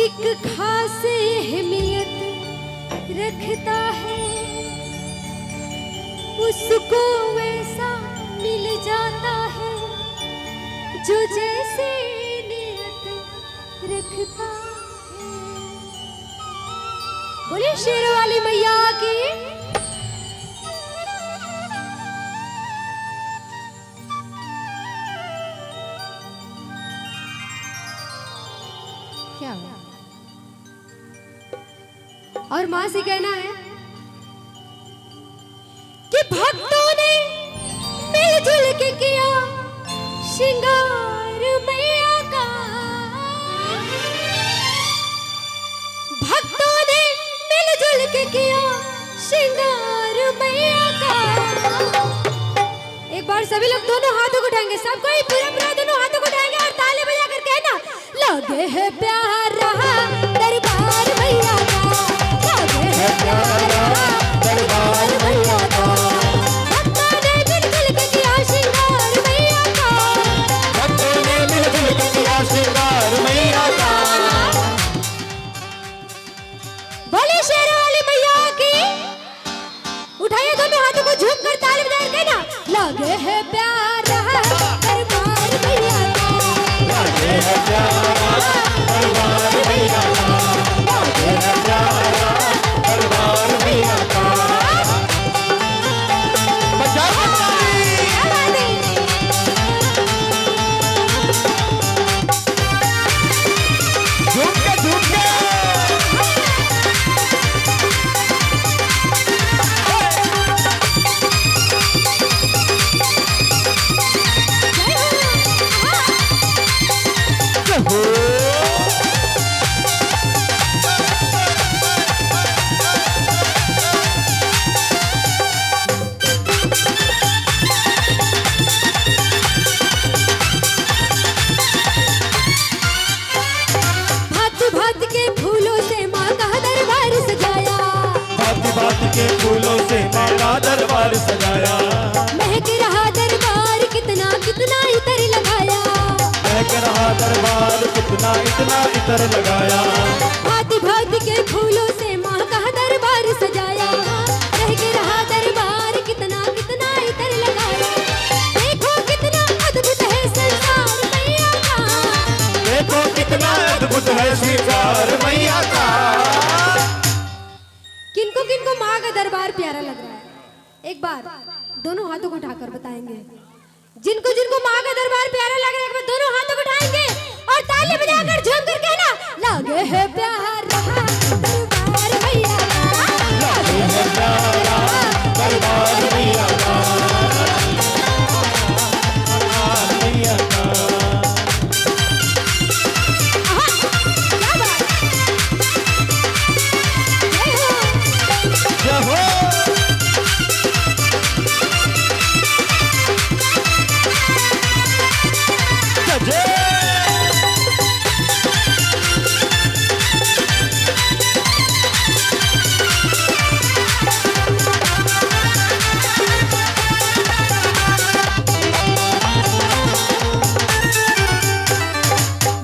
एक खास अहमियत रखता है, उसको वैसा मिल जाता है जो जैसे नियत रखता है। बोले शेर वाली मैया की। क्या हुआ? और मां से कहना है कि भक्तों ने मिलजुल के किया श्रृंगार मैया का, भक्तों ने मिलजुल के किया श्रृंगार मैया का। एक बार सभी लोग दोनों हाथों को उठाएंगे, सब कोई पूरा दोनों हाथों को उठाएंगे और ताली बजाकर कहना, लगे है प्यार रहा दरबार मैया का, लगे है प्यार रहा दरबार मैया का। भक्तों ने मिलजुल के किया श्रृंगार मैया का, भक्तों ने मिलजुल के किया श्रृंगार मैया का। बोले शेर वाली मैया की। उठाइए दोनों हाथों को, झूम कर ताली बजाकर कहना, लगे है प्यार रहा दरबार मैया का, लगे है प्यार दरबार मैया का, लगे है प्यार दरबार मैया का। बजाओ ताली। झूम के भांति के फूलों से माँ का दरबार सजाया, भांति के फूलों से माँ का दरबार सजाया, महक रहा दरबार कितना कितना इतर लगाया, महक रहा दरबार कितना इतना इतर लगाया। भांति के फूलों से माँ का दरबार सजाया, महक रहा दरबार कितना कितना इतर लगाया। देखो कितना अद्भुत है संसार मैया का, देखो कितना अद्भुत है श्रृंगार मैया का। किनको किनको माँ का दरबार प्यारा लग रहा है, एक बार दोनों हाथों को उठाकर बताएंगे। जिनको जिनको माँ का दरबार प्यारा लग रहा है, एक बार दोनों हाथों को उठाएंगे और ताली बजाकर झूम कर कहना, लगे है प्यार रहा दरबार मैया का, लगे है प्यार दरबार मैया का, दरबार मैया का। आहा, क्या बात। जय हो। जय हो। जय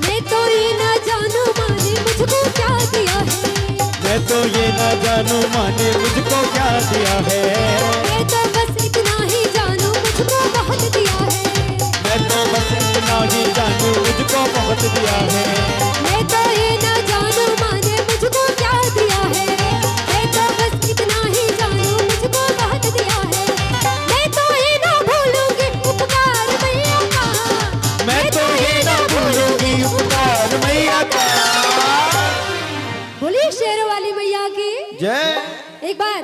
मैं तो ये ना जानू माने मुझको क्या दिया है, मैं तो ये ना जानू माँ ने मुझको क्या दिया है, मैं तो बस इतना ही जानू मुझको बहुत दिया है, मैं तो बस इतना ही जानू मुझको बहुत दिया है। मैं तो ये ना जानू माने मुझको क्या दिया है, मैं तो बस इतना ही जानू मुझको बहुत दिया है। मैं तो ये ना भूलूंगी उपकार मैया का, मैं तो ये ना भूलूंगी उपकार मैया का। बोलिए शेर वाली मैया की। जय। एक बार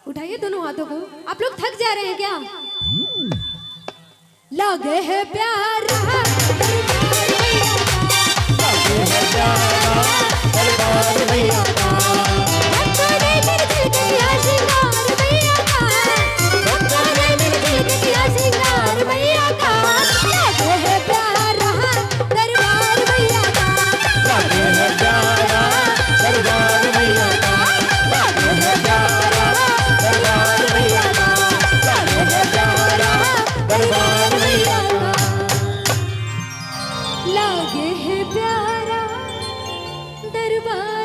उठाइए दोनों हाथों को। आप लोग थक जा रहे हैं क्या? लगे है प्यार रहा दरबार मैया का, लगे है प्यार दरबार मैया का, भक्तों ने मिलजुल के किया श्रृंगार मैया का, भक्तों ने मिलजुल के किया श्रृंगार मैया का। लगे है प्यार रहा दरबार मैया का, लगे है प्यार दरबार मैया का, लगे है प्यार दरबार मैया का, लगे है प्यार दरबार मैया का। लगे है प्यारा दरबार